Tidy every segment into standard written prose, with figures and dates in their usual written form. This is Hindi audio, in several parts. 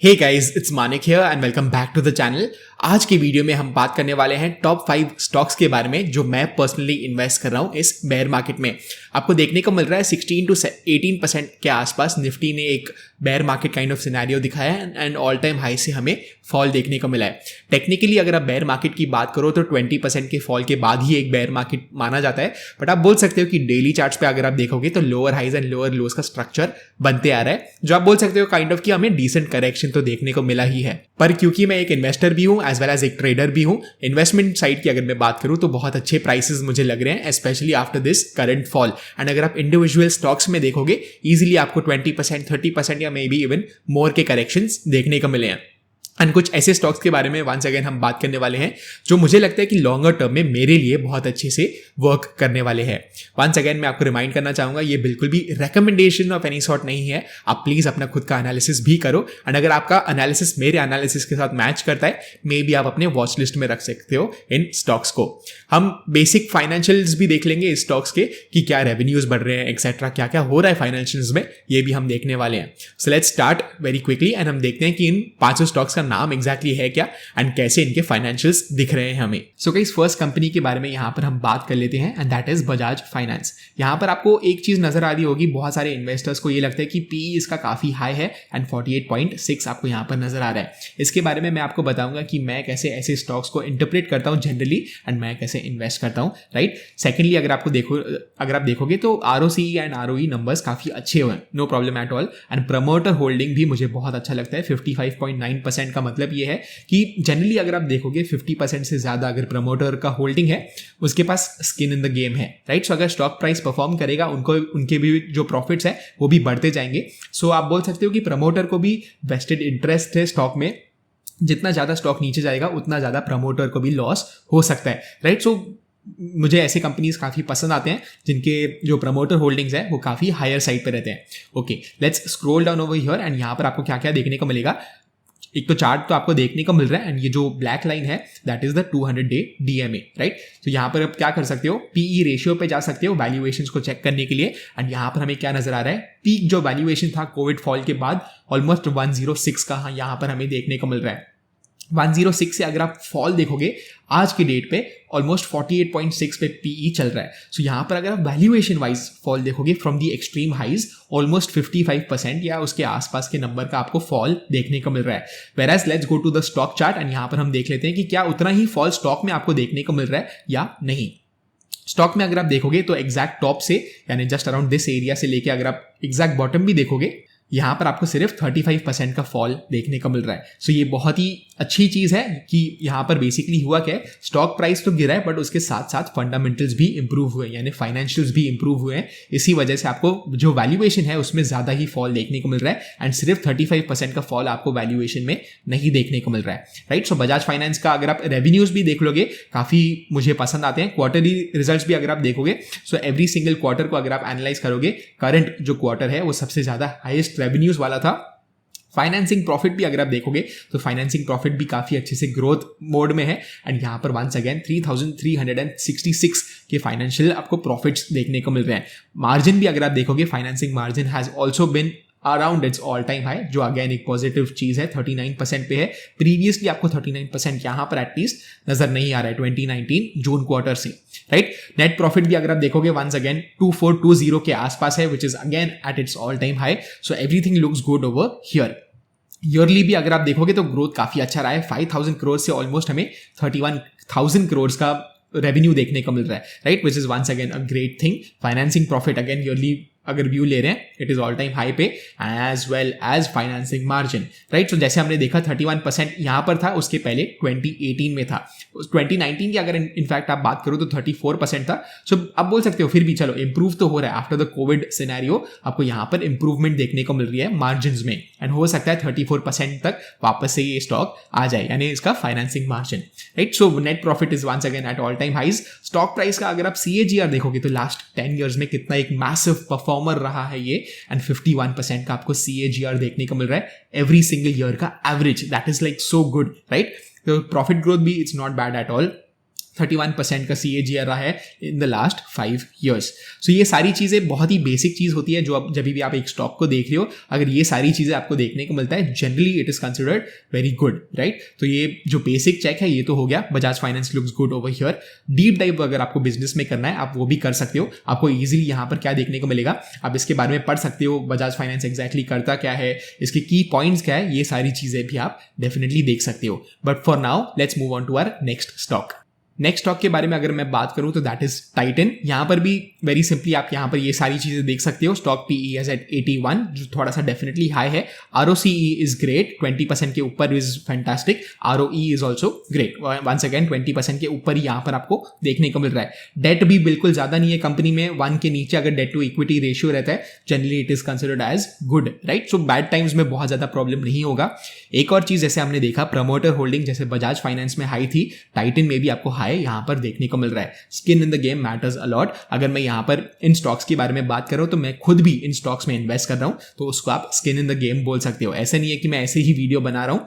Hey guys, it's Manik here and welcome back to the channel. आज की वीडियो में हम बात करने वाले हैं टॉप 5 स्टॉक्स के बारे में जो मैं पर्सनली इन्वेस्ट कर रहा हूं इस बेयर मार्केट में। आपको देखने को मिल रहा है 16 to 18% के आसपास निफ्टी ने एक bear market kind of scenario दिखाया है एंड ऑल टाइम हाई से हमें फॉल देखने को मिला है। टेक्निकली अगर आप बेयर मार्केट की बात करो तो 20% के फॉल के बाद ही एक बेयर मार्केट माना जाता है, बट आप बोल सकते हो कि डेली चार्ट्स पे अगर आप देखोगे तो lower highs and lower lows का स्ट्रक्चर बनते आ रहा है, जो आप बोल सकते हो काइंड ऑफ कि हमें डिसेंट करेक्शन तो देखने को मिला ही है। पर क्योंकि मैं एक इन्वेस्टर भी हूं एज वेल एज एक ट्रेडर भी हूं, इन्वेस्टमेंट साइड की अगर मैं बात करूं तो बहुत अच्छे प्राइसेस मुझे लग रहे हैं, specially after this current fall. And अगर आप इंडिविजुअल स्टॉक्स में देखोगे इजीली आपको 20%, 30% या मे बी इवन मोर के करेक्शंस देखने को मिले हैं। एंड कुछ ऐसे स्टॉक्स के बारे में वंस अगेन हम बात करने वाले हैं जो मुझे लगता है कि लॉन्गर टर्म में मेरे लिए बहुत अच्छे से वर्क करने वाले हैं। वंस अगेन मैं आपको रिमाइंड करना चाहूंगा, ये बिल्कुल भी रिकमेंडेशन ऑफ एनी सॉर्ट नहीं है। आप प्लीज अपना खुद का एनालिसिस भी करो एंड अगर आपका एनालिसिस मेरे एनालिसिस के साथ मैच करता है, मे बी आप अपने वॉच लिस्ट में रख सकते हो इन स्टॉक्स को। हम बेसिक फाइनेंशियल्स भी देख लेंगे इस स्टॉक्स के कि क्या रेवेन्यूज बढ़ रहे हैं एक्सेट्रा, क्या क्या हो रहा है फाइनेंशियल्स में, ये भी हम देखने वाले हैं। So let's start very quickly and हम देखते हैं कि इन पांचों स्टॉक्स का नाम एग्जैक्टली है क्या एंड कैसे इनके फाइनेंशियल्स दिख रहे हैं हमें। सो गाइस, फर्स्ट कंपनी के बारे में यहां पर हम बात कर लेते हैं and that is Bajaj finance. यहां पर आपको एक चीज नजर आ रही होगी, बहुत सारे इन्वेस्टर्स को ये लगता है कि पीई इसका काफी हाई है एंड 48.6 आपको यहां पर नजर आ रहा है। इसके बारे में मैं आपको बताऊंगा कि मैं कैसे ऐसे स्टॉक्स को इंटरप्रेट करता हूं जनरली एंड मैं कैसे इन्वेस्ट करता हूं, राइट। सेकेंडली अगर आप देखोगे तो आरओसी एंड आरओई नंबर्स काफी अच्छे हुए, no problem at all. And promoter holding भी मुझे बहुत अच्छा लगता है, 55.9% का मतलब ये है कि जनरली अगर आप देखोगे 50% से ज्यादा अगर प्रमोटर का होल्डिंग है उसके पास स्किन इन द गेम है, राइट। सो अगर स्टॉक प्राइस परफॉर्म करेगा उनके भी जो प्रॉफिट्स है वो भी बढ़ते जाएंगे। सो आप बोल सकते हो कि प्रमोटर को भी वेस्टेड इंटरेस्ट है स्टॉक में, जितना ज्यादा स्टॉक नीचे जाएगा उतना ज्यादा प्रमोटर को भी लॉस हो सकता है, राइट। सो मुझे ऐसे कंपनीज काफ़ी पसंद आते हैं जिनके जो प्रमोटर होल्डिंग्स है वो काफ़ी हायर साइड पे रहते हैं। Okay, let's scroll down over here and यहाँ पर आपको क्या क्या देखने को मिलेगा। एक तो चार्ट तो आपको देखने को मिल रहा है एंड ये जो ब्लैक लाइन है that is the 200-day DMA, right. तो यहाँ पर आप क्या कर सकते हो, पीई रेशियो पे जा सकते हो वैल्यूएशंस को चेक करने के लिए। एंड यहाँ पर हमें क्या नजर आ रहा है, पीक जो वैल्यूएशन था कोविड फॉल के बाद ऑलमोस्ट 106 का यहाँ पर हमें देखने को मिल रहा है। 106 से अगर आप फॉल देखोगे आज की डेट पे ऑलमोस्ट 48.6 पे पीई चल रहा है। सो यहां पर अगर आप वैल्यूएशन वाइज फॉल देखोगे from the extreme highs almost 55% या उसके आसपास के नंबर का आपको फॉल देखने को मिल रहा है। Whereas let's go to the stock chart and यहां पर हम देख लेते हैं कि क्या उतना ही फॉल स्टॉक में आपको देखने को मिल रहा है या नहीं। स्टॉक में अगर आप देखोगे तो एग्जैक्ट टॉप से यानी जस्ट अराउंड दिस एरिया से लेके अगर आप एग्जैक्ट बॉटम भी देखोगे यहां पर आपको सिर्फ 35% का फॉल देखने को मिल रहा है। सो ये बहुत ही अच्छी चीज है कि यहां पर बेसिकली हुआ क्या है, स्टॉक प्राइस तो गिरा है बट उसके साथ साथ फंडामेंटल्स भी इंप्रूव हुए यानी फाइनेंशियल्स भी इंप्रूव हुए हैं। इसी वजह से आपको जो वैल्यूएशन है उसमें ज्यादा ही फॉल देखने को मिल रहा है एंड सिर्फ 35% का फॉल आपको वैल्यूएशन में नहीं देखने को मिल रहा है, राइट। सो बजाज फाइनेंस का अगर आप रेवेन्यूज भी देख लोगे काफी मुझे पसंद आते हैं। क्वार्टरली रिजल्ट्स भी अगर आप देखोगे, सो एवरी सिंगल क्वार्टर को अगर आप एनालाइज करोगे, करंट जो क्वार्टर है वो सबसे ज्यादा हाईएस्ट रेवेन्यूज वाला था। फाइनेंसिंग प्रॉफिट भी अगर आप देखोगे तो फाइनेंसिंग प्रॉफिट भी काफी अच्छे से ग्रोथ मोड में है एंड यहां पर वंस अगेन 3366 के फाइनेंशियल आपको प्रॉफिट्स देखने को मिल रहे हैं। मार्जिन भी अगर आप देखोगे, financing margin has also been around its all time high, जो अगेन एक पॉजिटिव चीज है, 39% पे है। प्रीवियसली आपको 39% यहां पर एटलीस्ट नजर नहीं आ रहा है 2019 जून क्वार्टर से, राइट। नेट प्रॉफिट भी अगर आप देखोगे वंस अगेन 2420 के आसपास है, which is again at its all time high. So everything looks good over here. Yearly भी अगर आप देखोगे तो ग्रोथ काफी अच्छा रहा है, 5000 करोड़ से ऑलमोस्ट हमें 31,000 करोड़ का रेवेन्यू देखने को मिल रहा है, right, which is once again a great thing. Financing profit again yearly अगर व्यू ले रहे हैं it is all time high पे as well as financing margin, right. So जैसे हमने देखा 31% यहां पर था, उसके पहले 2018 में था। 2019 की अगर इनफैक्ट आप बात करो तो 34% था। सो अब बोल सकते हो फिर भी चलो इंप्रूव तो हो रहा है आफ्टर द कोविड सिनेरियो, आपको यहां पर इंप्रूवमेंट देखने को मिल रही है मार्जिन में एंड हो सकता है 34% तक वापस से ये स्टॉक आ जाए यानी इसका financing margin, right. So net profit is once again at all time highs. Stock price का अगर आप CAGR देखोगे तो लास्ट 10 ईयर्स में कितना एक मैसिव परफॉर्मर रहा है ये एंड 51% का आपको CAGR देखने को मिल रहा है एवरी सिंगल ईयर का average, that is like so good, right. तो प्रॉफिट ग्रोथ भी it's not bad at all. 31% का CAGR रहा है इन द लास्ट 5 years। सो ये सारी चीज़ें बहुत ही बेसिक चीज़ होती है जो आप जब भी आप एक स्टॉक को देख रहे हो, अगर ये सारी चीज़ें आपको देखने को मिलता है, generally it is considered very good, right. तो ये जो बेसिक चेक है ये तो हो गया, Bajaj finance looks good over here. Deep dive अगर आपको बिजनेस में करना है आप वो भी कर सकते हो। आपको ईजिली यहाँ पर क्या देखने को मिलेगा, आप इसके बारे में पढ़ सकते हो, बजाज फाइनेंस एग्जैक्टली करता क्या है, इसके की पॉइंट्स क्या है, ये सारी चीज़ें भी आप डेफिनेटली देख सकते हो। But for now let's move on to our next stock. Next stock के बारे में अगर मैं बात करूं तो दैट इज टाइटन। यहां पर भी वेरी सिंपली आप यहां पर ये सारी चीजें देख सकते हो। स्टॉक PE इज एट 81 जो थोड़ा सा डेफिनेटली हाई है। ROCE इज ग्रेट, 20% के ऊपर is fantastic. ROE is also great, once again 20% के ऊपर ही यहां पर आपको देखने को मिल रहा है। डेट भी बिल्कुल ज्यादा नहीं है कंपनी में, 1 के नीचे अगर डेट टू इक्विटी रेशियो रहता है generally it is considered as good, right. So bad times में बहुत ज्यादा प्रॉब्लम नहीं होगा। एक और चीज जैसे हमने देखा प्रमोटर होल्डिंग जैसे बजाज फाइनेंस में हाई थी, टाइटन में भी आपको हाई यहां पर देखने को मिल रहा है। Skin in the game matters a lot. अगर मैं यहां पर इन स्टॉक्स के बारे में बात करूं तो मैं खुद भी इन स्टॉक्स में इन्वेस्ट कर रहा हूं, तो उसको आप स्किन इन द गेम बोल सकते हो। ऐसे नहीं है कि मैं ऐसे ही वीडियो बना रहा हूं,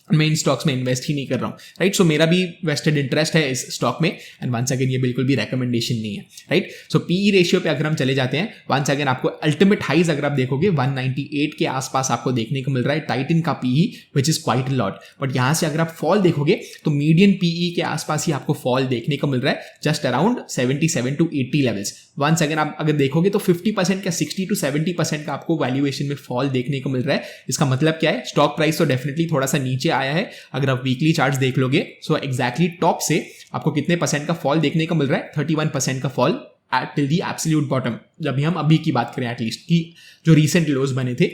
मैं इन स्टॉक्स में इन्वेस्ट ही नहीं कर रहा हूँ, राइट। सो मेरा भी वेस्टेड इंटरेस्ट है इस स्टॉक में, एंड वंस अगेन ये बिल्कुल भी रेकमेंडेशन नहीं है, राइट। सो PE रेशियो पे अगर हम चले जाते हैं, वंस अगेन आपको अल्टीमेट हाइज अगर आप देखोगे 198 के आसपास आपको देखने को मिल रहा है टाइटन का PE, which is quite lot. But यहां से अगर आप फॉल देखोगे तो मीडियन PE के आसपास ही आपको फॉल देखने को मिल रहा है, just around 77 to 80 levels. Once again आप अगर देखोगे तो 50% का 60 to 70% का आपको वैल्यूएशन में फॉल देखने को मिल रहा है। इसका मतलब क्या है, स्टॉक प्राइस तो डेफिनेटली थोड़ा सा नीचे आया है। अगर आप वीकली चार्ट्स देख लोगे सो एग्जैक्टली टॉप से आपको कितने परसेंट का फॉल देखने को मिल रहा है, 31% का fall till the absolute bottom, जब भी हम अभी की बात करें एटलीस्ट की जो रीसेंट लोज बने थे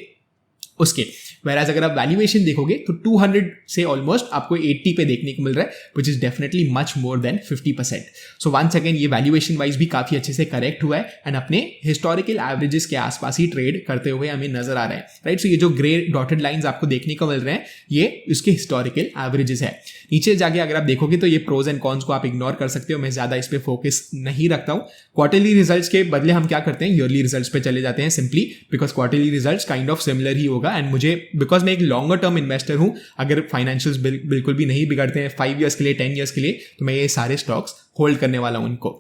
उसके। whereas अगर आप वैल्यूएशन देखोगे तो 200 से ऑलमोस्ट आपको 80 पे देखने को मिल रहा है, which is definitely much more than 50%। So once again ये वैल्यूएशन वाइज भी काफी अच्छे से करेक्ट हुआ है एंड अपने हिस्टोरिकल एवरेजेस के आसपास ही ट्रेड करते हुए हमें नजर आ रहा है, राइट। सो ये जो ग्रे डॉटेड लाइंस आपको देखने को मिल रहे हैं ये इसके हिस्टोरिकल एवरेजेस है। नीचे जाके अगर आप देखोगे तो ये प्रोज एंड कॉन्स को आप इग्नोर कर सकते हो, मैं ज्यादा इस पे फोकस नहीं रखता हूं। क्वार्टरली रिजल्ट्स के बदले हम क्या करते हैं, ईयरली रिजल्ट्स पे चले जाते हैं, simply because quarterly results kind of similar ही होगा। एंड मुझे बिकॉज मैं एक लॉन्गर टर्म इन्वेस्टर हूं, अगर फाइनेंशियल्स बिल्कुल भी नहीं बिगड़ते हैं 5 ईयर्स के लिए 10 ईयर्स के लिए, तो मैं ये सारे स्टॉक्स होल्ड करने वाला हूं इनको,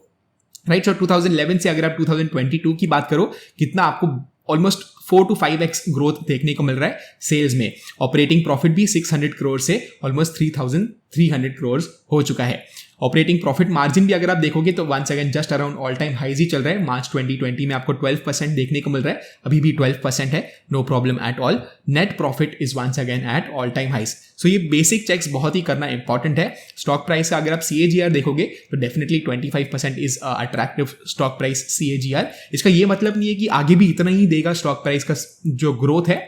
राइट। सो 2011 से अगर आप 2022 की बात करो, कितना आपको ऑलमोस्ट 4 to 5x ग्रोथ देखने को मिल रहा है सेल्स में। ऑपरेटिंग प्रॉफिट भी 600 करोड़ से ऑलमोस्ट 3300 करोड़ हो चुका है। ऑपरेटिंग प्रॉफिट मार्जिन भी अगर आप देखोगे तो once again just around all time highs ही चल रहा है। मार्च 2020 में आपको 12% देखने को मिल रहा है, अभी भी 12% है, no problem at all. Net profit is once again at all time highs. So ये बेसिक चेक्स बहुत ही करना इंपॉर्टेंट है। स्टॉक प्राइस का अगर आप CAGR देखोगे तो definitely 25% is attractive stock price CAGR। इसका ये मतलब नहीं है कि आगे भी इतना ही देगा स्टॉक प्राइस का जो ग्रोथ है,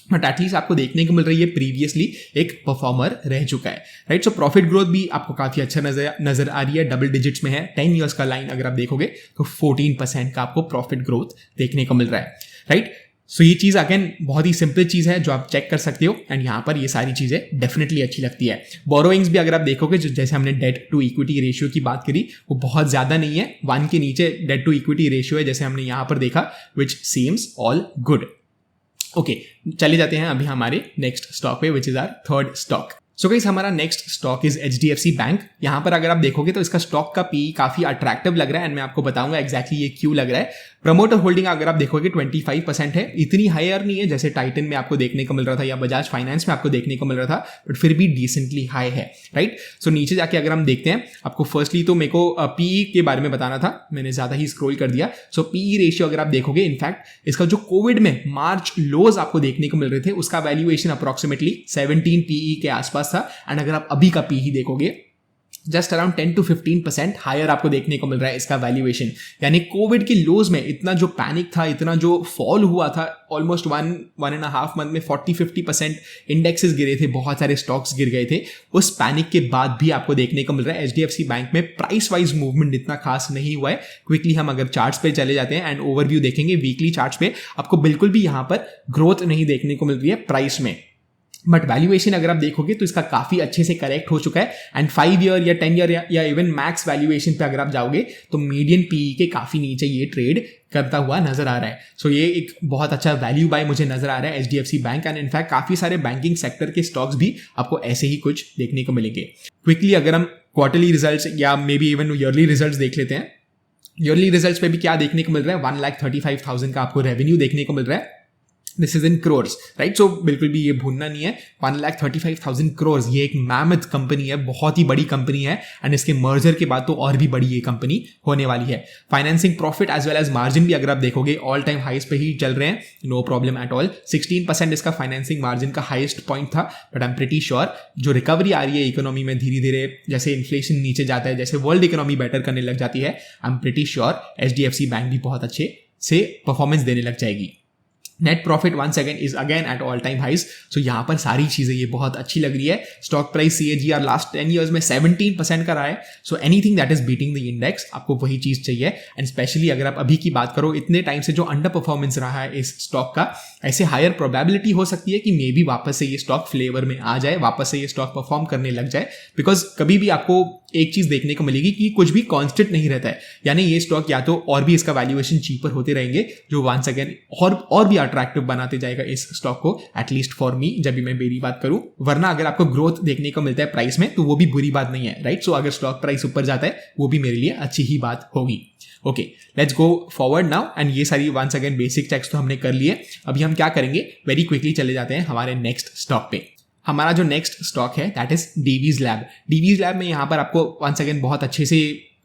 बट एटलीस्ट आपको देखने को मिल रही है प्रीवियसली एक परफॉर्मर रह चुका है, राइट। सो प्रॉफिट ग्रोथ भी आपको काफी अच्छा नजर आ रही है, डबल डिजिट्स में है। 10 ईयर्स का लाइन अगर आप देखोगे तो 14% का आपको प्रॉफिट ग्रोथ देखने को मिल रहा है, राइट। सो ये चीज अगेन बहुत ही सिंपल चीज है जो आप चेक कर सकते हो, एंड यहाँ पर ये सारी चीजें डेफिनेटली अच्छी लगती है। बोरोइंग्स भी अगर आप देखोगे, जैसे हमने डेट टू इक्विटी रेशियो की बात करी, वो बहुत ज्यादा नहीं है, 1 के नीचे डेट टू इक्विटी रेशियो है, जैसे हमने यहाँ पर देखा, which seems all good. Okay, चले जाते हैं अभी हमारे नेक्स्ट स्टॉक पे, which is our third stock. So guys हमारा next stock is HDFC bank. यहां पर अगर आप देखोगे तो इसका स्टॉक का PE काफी अट्रैक्टिव लग रहा है, एंड मैं आपको बताऊंगा एग्जैक्टली ये क्यों लग रहा है। प्रमोटर होल्डिंग अगर आप देखोगे 25% है, इतनी हायर नहीं है जैसे टाइटन में आपको देखने को मिल रहा था या बजाज फाइनेंस में आपको देखने को मिल रहा था, बट फिर भी डिसेंटली हाई है, राइट। सो नीचे जाके अगर हम देखते हैं, आपको फर्स्टली तो मेरे को PE के बारे में बताना था, मैंने ज्यादा ही स्क्रॉल कर दिया। सो PE रेशियो अगर आप देखोगे, इनफैक्ट इसका जो कोविड में मार्च लोज आपको देखने को मिल रहे थे, उसका वैल्यूएशन अप्रोक्सीमेटली 17 PE के आसपास था, एंड अगर आप अभी का PE देखोगे जस्ट अराउंड 10 to 15% हायर आपको देखने को मिल रहा है इसका वैल्यूएशन। यानी कोविड के लोज में इतना जो पैनिक था, इतना जो फॉल हुआ था, ऑलमोस्ट 1.5 मंथ में 40-50% इंडेक्सेस गिरे थे, बहुत सारे स्टॉक्स गिर गए थे। उस पैनिक के बाद भी आपको देखने को मिल रहा है HDFC बैंक में प्राइस वाइज मूवमेंट इतना खास नहीं हुआ है। क्विकली हम अगर चार्ट्स पे चले जाते हैं एंड ओवरव्यू देखेंगे वीकली चार्ट्स पे, आपको बिल्कुल भी यहां पर ग्रोथ नहीं देखने को मिल रही है प्राइस में, बट वैल्यूएशन अगर आप देखोगे तो इसका काफी अच्छे से करेक्ट हो चुका है। एंड 5 ईयर या 10 ईयर या इवन मैक्स वैल्यूएशन पे अगर आप जाओगे तो मीडियन PE के काफी नीचे ये ट्रेड करता हुआ नजर आ रहा है। सो ये एक बहुत अच्छा वैल्यू बाय मुझे नजर आ रहा है HDFC बैंक, एंड इनफैक्ट काफी सारे बैंकिंग सेक्टर के स्टॉक्स भी आपको ऐसे ही कुछ देखने को मिलेंगे। क्विकली अगर हम क्वार्टरली रिजल्ट्स या may be even yearly results देख लेते हैं। ईयरली रिजल्ट्स पे भी क्या देखने को मिल रहा है, 1,35,000 का आपको रेवेन्यू देखने को मिल रहा है। This is in crores, right. So बिल्कुल भी ये भूलना नहीं है, 1,35,000 क्रोर्स, ये एक मैमथ कंपनी है, बहुत ही बड़ी कंपनी है, एंड इसके मर्जर के बाद तो और भी बड़ी ये कंपनी होने वाली है। Financing profit as well as margin भी अगर आप देखोगे ऑल टाइम हाइस्ट पे ही चल रहे हैं, नो प्रॉब्लम एट ऑल। 16% इसका फाइनेंसिंग मार्जिन का हाइस्ट पॉइंट था, but I am pretty sure जो रिकवरी आ रही है इकोनॉमी में धीरे धीरे, जैसे इन्फ्लेशन नीचे जाता है, जैसे वर्ल्ड इकोनॉमी बेटर करने लग जाती है, I am pretty sure HDFC bank भी बहुत अच्छे से परफॉर्मेंस देने लग जाएगी। Net profit once again is again at all time highs. So यहाँ पर सारी चीजें ये बहुत अच्छी लग रही है। Stock price CAGR last 10 years में 17% का रहा है। So anything that is beating the index, आपको वही चीज चाहिए। एंड स्पेशली अगर आप अभी की बात करो, इतने टाइम से जो अंडर परफॉर्मेंस रहा है इस स्टॉक का, ऐसे हायर प्रोबेबिलिटी हो सकती है कि मे बी वापस से ये स्टॉक फ्लेवर में आ जाए, वापस से ये स्टॉक परफॉर्म करने लग जाए। बिकॉज कभी भी आपको एक चीज देखने को मिलेगी कि कुछ भी कांस्टेंट नहीं रहता है, यानी ये स्टॉक या तो और भी इसका वैल्यूएशन चीपर होते रहेंगे, जो वंस अगेन और भी अट्रैक्टिव बनाते जाएगा इस स्टॉक को, एटलीस्ट फॉर मी जब भी मैं मेरी बात करूं। वरना अगर आपको ग्रोथ देखने को मिलता है प्राइस में तो वो भी बुरी बात नहीं है, राइट। सो अगर स्टॉक प्राइस ऊपर जाता है वो भी मेरे लिए अच्छी ही बात होगी। Okay, let's go forward now. And ये सारी वंस अगेन बेसिक चेक्स तो हमने कर लिए। अभी हम क्या करेंगे, वेरी क्विकली चले जाते हैं हमारे नेक्स्ट स्टॉक पे। हमारा जो नेक्स्ट स्टॉक है that is Divi's lab. Divi's lab में यहाँ पर आपको वंस अगेन बहुत अच्छे से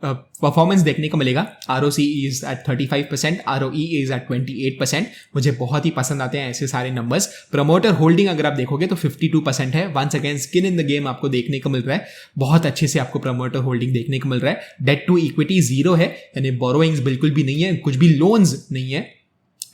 परफॉर्मेंस देखने को मिलेगा। ROCE is at 35%, ROE is at 28%। मुझे बहुत ही पसंद आते हैं ऐसे सारे नंबर्स। प्रमोटर होल्डिंग अगर आप देखोगे तो 52% है। Once again skin in the game आपको देखने को मिल रहा है, बहुत अच्छे से आपको प्रमोटर होल्डिंग देखने को मिल रहा है। डेट टू इक्विटी 0 है, यानी बोरोइंग्स बिल्कुल भी नहीं है, कुछ भी लोन्स नहीं है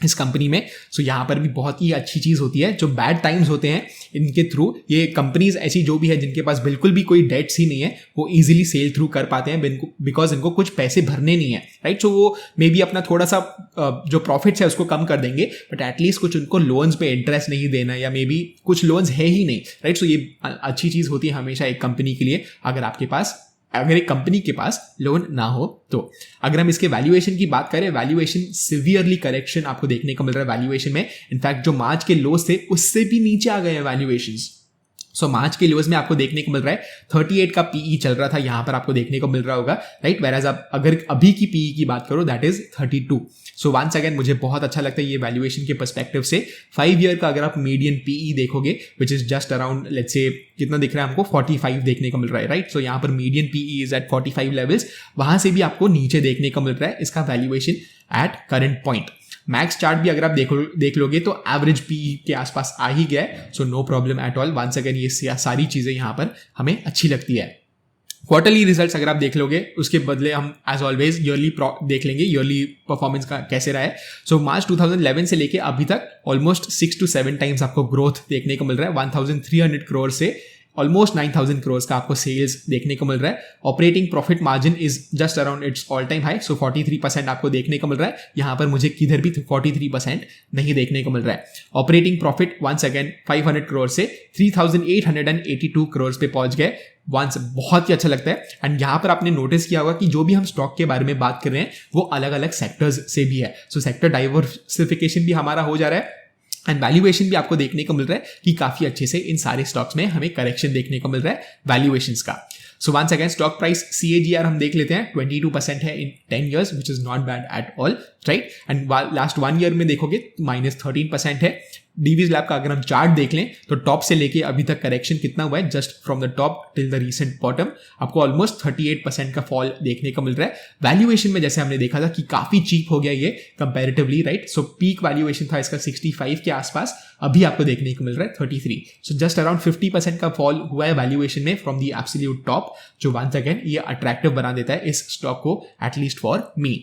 इस कंपनी में। सो यहाँ पर भी बहुत ही अच्छी चीज होती है। जो बैड टाइम्स होते हैं इनके थ्रू, ये कंपनीज ऐसी जो भी है जिनके पास बिल्कुल भी कोई डेट्स ही नहीं है, वो इजीली सेल थ्रू कर पाते हैं बिकॉज इनको कुछ पैसे भरने नहीं है, राइट। सो वो मे बी अपना थोड़ा सा जो प्रॉफिट्स है उसको कम कर देंगे, बट एटलीस्ट कुछ उनको लोन्स पे इंटरेस्ट नहीं देना, या मे बी कुछ लोन्स है ही नहीं, राइट। सो ये अच्छी चीज होती है हमेशा एक कंपनी के लिए, अगर एक कंपनी के पास लोन ना हो तो। अगर हम इसके वैल्यूएशन की बात करें, वैल्यूएशन सिवियरली करेक्शन आपको देखने को मिल रहा है वैल्यूएशन में। इनफैक्ट जो मार्च के लोस थे उससे भी नीचे आ गए हैं वैल्यूएशंस। सो मार्च के लोज में आपको देखने को मिल रहा है 38 का PE चल रहा था, यहां पर आपको देखने को मिल रहा होगा, राइट। वेराज आप अगर अभी की PE की बात करो that is 32। So once again मुझे बहुत अच्छा लगता है ये वैल्यूएशन के पर्सपेक्टिव से। 5 ईयर का अगर आप मीडियन PE देखोगे which is just around let's say कितना दिख रहा है हमको, 45 देखने को मिल रहा है, राइट। सो यहाँ पर median PE is at 45 levels, वहां से भी आपको नीचे देखने को मिल रहा है इसका valuation at current point. Max chart भी अगर आप देख लोगे तो एवरेज PE के आसपास आ ही गया है। So no problem at all. Once again ये सारी चीजें यहाँ पर हमें अच्छी लगती है। क्वार्टरली रिजल्ट्स अगर आप देख लोगे उसके बदले हम एज ऑलवेज ईयरली देख लेंगे, ईयरली परफॉर्मेंस का कैसे रहा है। सो मार्च 2011 से लेके अभी तक ऑलमोस्ट 6 to 7 टाइम्स आपको ग्रोथ देखने को मिल रहा है। 1300 करोड़ से ऑलमोस्ट 9,000 करोड़ का आपको सेल्स देखने को मिल रहा है। Operating profit margin is just around its all time high, so 43% आपको देखने को मिल रहा है। यहां पर मुझे किधर भी 43% नहीं देखने को मिल रहा है। Operating profit once again 500 crore से 3,882 करोड़ पे पहुंच गए। वंस बहुत ही अच्छा लगता है। एंड यहां पर आपने नोटिस किया होगा कि जो भी हम स्टॉक के बारे में बात कर रहे हैं वो अलग अलग सेक्टर्स से भी है। सो सेक्टर डाइवर्सिफिकेशन भी हमारा हो जा रहा है, एंड वैल्यूएशन भी आपको देखने को मिल रहा है कि काफी अच्छे से इन सारे स्टॉक्स में हमें करेक्शन देखने को मिल रहा है वैल्यूएशंस का। So once again stock price CAGR हम देख लेते हैं, 22% है in 10 years which is not bad at all, right. And last 1 year में देखोगे -13% है। डीवीज लैब का अगर हम चार्ट देख लें तो टॉप से लेके अभी तक करेक्शन कितना हुआ है, just from the top till the recent bottom आपको ऑलमोस्ट 38% का फॉल देखने को मिल रहा है। वैल्यूएशन में जैसे हमने देखा था कि काफी चीप हो गया ये कंपैरेटिवली, राइट। सो पीक वैल्यूएशन था इसका 65 के आसपास, अभी आपको देखने को मिल रहा है 33। सो जस्ट अराउंड 50% का फॉल हुआ है वैल्यूएशन में फ्रॉम द एब्सोल्यूट टॉप, जो वंस अगेन ये अट्रैक्टिव बना देता है इस स्टॉक को, एटलीस्ट फॉर मी।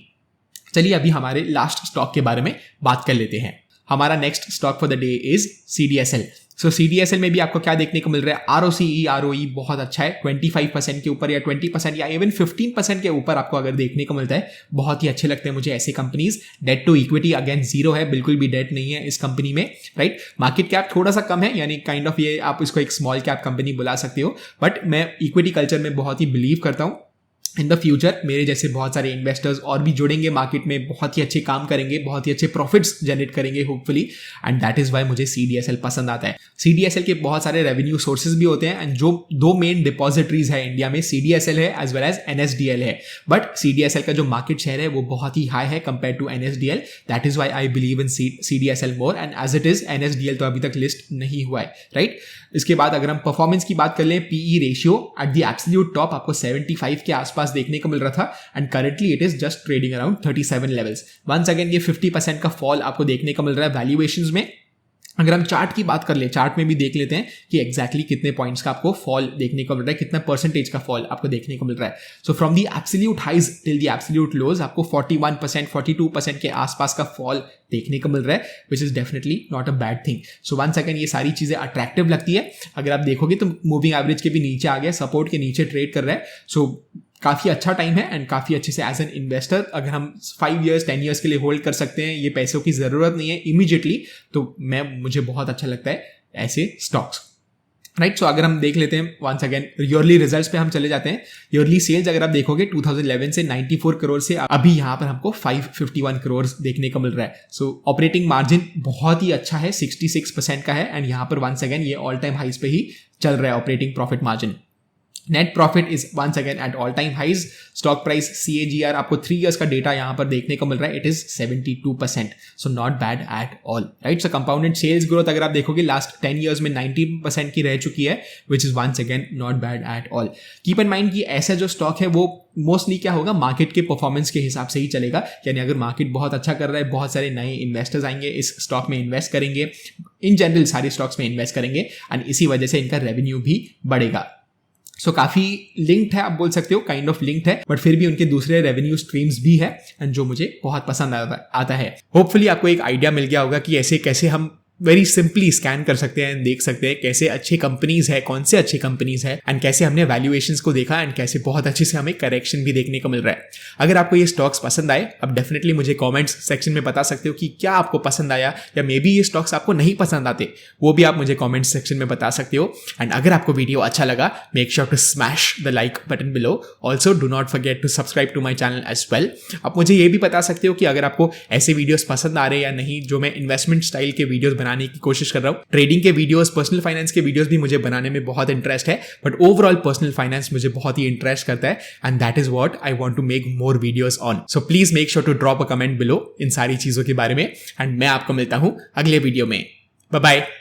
चलिए अभी हमारे लास्ट स्टॉक के बारे में बात कर लेते हैं। हमारा next stock for the day is CDSL। So CDSL में भी आपको क्या देखने को मिल रहा है, ROCE ROE बहुत अच्छा है, 25% के ऊपर या 20% या इवन 15% के ऊपर आपको अगर देखने को मिलता है, बहुत ही अच्छे लगते हैं मुझे ऐसे companies. Debt to equity again 0 है, बिल्कुल भी डेट नहीं है इस कंपनी में, राइट। मार्केट कैप थोड़ा सा कम है, यानी काइंड ऑफ ये आप इसको एक स्मॉल कैप कंपनी बुला सकते हो, बट मैं इक्विटी कल्चर में बहुत ही बिलीव करता हूँ। इन द फ्यूचर मेरे जैसे बहुत सारे इन्वेस्टर्स और भी जुड़ेंगे मार्केट में, बहुत ही अच्छे काम करेंगे, बहुत ही अच्छे प्रॉफिट्स जनरेट करेंगे hopefully, and that is why मुझे CDSL पसंद आता है। CDSL के बहुत सारे रेवेन्यू सोर्सेज भी होते हैं, एंड जो 2 मेन डिपॉजिटरीज है इंडिया में, CDSL है एज वेल एज NSDL है, बट CDSL का जो मार्केट शेयर है वो बहुत ही हाई है compare to NSDL। That is why I believe in CDSL more, and as it is NSDL तो अभी तक लिस्ट नहीं हुआ है, राइट। इसके बाद अगर हम परफॉर्मेंस की बात कर लें, PE ratio at the absolute top आपको 75 के आसपास देखने को मिल रहा था, and currently it is just trading around 37 levels. Once again ये 50% का फॉल आपको देखने को मिल रहा है वैल्यूएशंस में। अगर हम चार्ट की बात कर ले, चार्ट में भी देख लेते हैं कि एग्जैक्टली कितने पॉइंट्स का आपको फॉल देखने को मिल रहा है, कितना परसेंटेज का फॉल आपको देखने को मिल रहा है। So from the absolute highs till the absolute lows आपको 41%, 42% के आसपास का फॉल देखने को मिल रहा है, which is definitely not a bad thing. So one second, ये सारी चीजें अट्रैक्टिव लगती है। अगर आप देखोगे तो मूविंग एवरेज के भी नीचे आ गया, सपोर्ट के नीचे ट्रेड कर रहा है। सो काफ़ी अच्छा टाइम है, एंड काफ़ी अच्छे से एज एन इन्वेस्टर अगर हम 5 years 10 years के लिए होल्ड कर सकते हैं, ये पैसों की ज़रूरत नहीं है इमीडिएटली, तो मुझे बहुत अच्छा लगता है ऐसे स्टॉक्स, राइट। सो अगर हम देख लेते हैं वंस अगेन ईयरली रिजल्ट्स पे हम चले जाते हैं। ईयरली सेल्स अगर आप देखोगे 2011 से 94 करोड़ से अभी यहाँ पर हमको 551 करोड़ देखने को मिल रहा है। सो ऑपरेटिंग मार्जिन बहुत ही अच्छा है, 66% का है, एंड यहाँ पर वंस अगेन ये ऑल टाइम हाइज पे ही चल रहा है operating profit margin. Net profit is once again at all time highs. Stock price CAGR आपको 3 years का डेटा यहाँ पर देखने को मिल रहा है, it is 72%, so not bad at all, right. So compounded sales growth अगर आप देखोगे लास्ट 10 years में 19% की रह चुकी है, which is once again not bad at all. Keep in mind कि ऐसा जो स्टॉक है वो मोस्टली क्या होगा, मार्केट के परफॉर्मेंस के हिसाब से ही चलेगा। यानी अगर मार्केट बहुत अच्छा कर रहा है, बहुत सारे नए इन्वेस्टर्स आएंगे, इस स्टॉक में इन्वेस्ट करेंगे, इन जनरल सारे स्टॉक्स में इन्वेस्ट करेंगे, एंड इसी वजह से इनका रेवेन्यू भी बढ़ेगा। सो काफी लिंक्ड है, आप बोल सकते हो, काइंड ऑफ लिंक्ड है, बट फिर भी उनके दूसरे रेवेन्यू स्ट्रीम्स भी है, एंड जो मुझे बहुत पसंद आता है। होपफुली आपको एक आइडिया मिल गया होगा कि ऐसे कैसे हम वेरी सिंपली स्कैन कर सकते हैं, देख सकते हैं कैसे अच्छे कंपनीज है, कौन से अच्छे कंपनीज है, एंड कैसे हमने वैल्यूएशंस को देखा, एंड कैसे बहुत अच्छे से हमें करेक्शन भी देखने को मिल रहा है। अगर आपको ये स्टॉक्स पसंद आए, आप डेफिनेटली मुझे कमेंट्स सेक्शन में बता सकते हो कि क्या आपको पसंद आया, या मे बी ये स्टॉक्स आपको नहीं पसंद आते, वो भी आप मुझे कमेंट सेक्शन में बता सकते हो। एंड अगर आपको वीडियो अच्छा लगा, make sure to smash the like button below. Also do not forget to subscribe to my channel as well. आप मुझे ये भी बता सकते हो कि अगर आपको ऐसे वीडियोस पसंद आ रहे हैं या नहीं, जो मैं इन्वेस्टमेंट स्टाइल के वीडियोस बनाने की कोशिश कर रहा हूँ। ट्रेडिंग के वीडियोस, पर्सनल फाइनेंस के वीडियोस भी मुझे बनाने में बहुत इंटरेस्ट है, बट ओवरऑल पर्सनल फाइनेंस मुझे बहुत ही इंटरेस्ट करता है, and that is what I want to make more videos on. So please make sure to drop a comment below इन सारी चीजों के बारे में, एंड मैं आपको मिलता हूं अगले वीडियो में। Bye bye.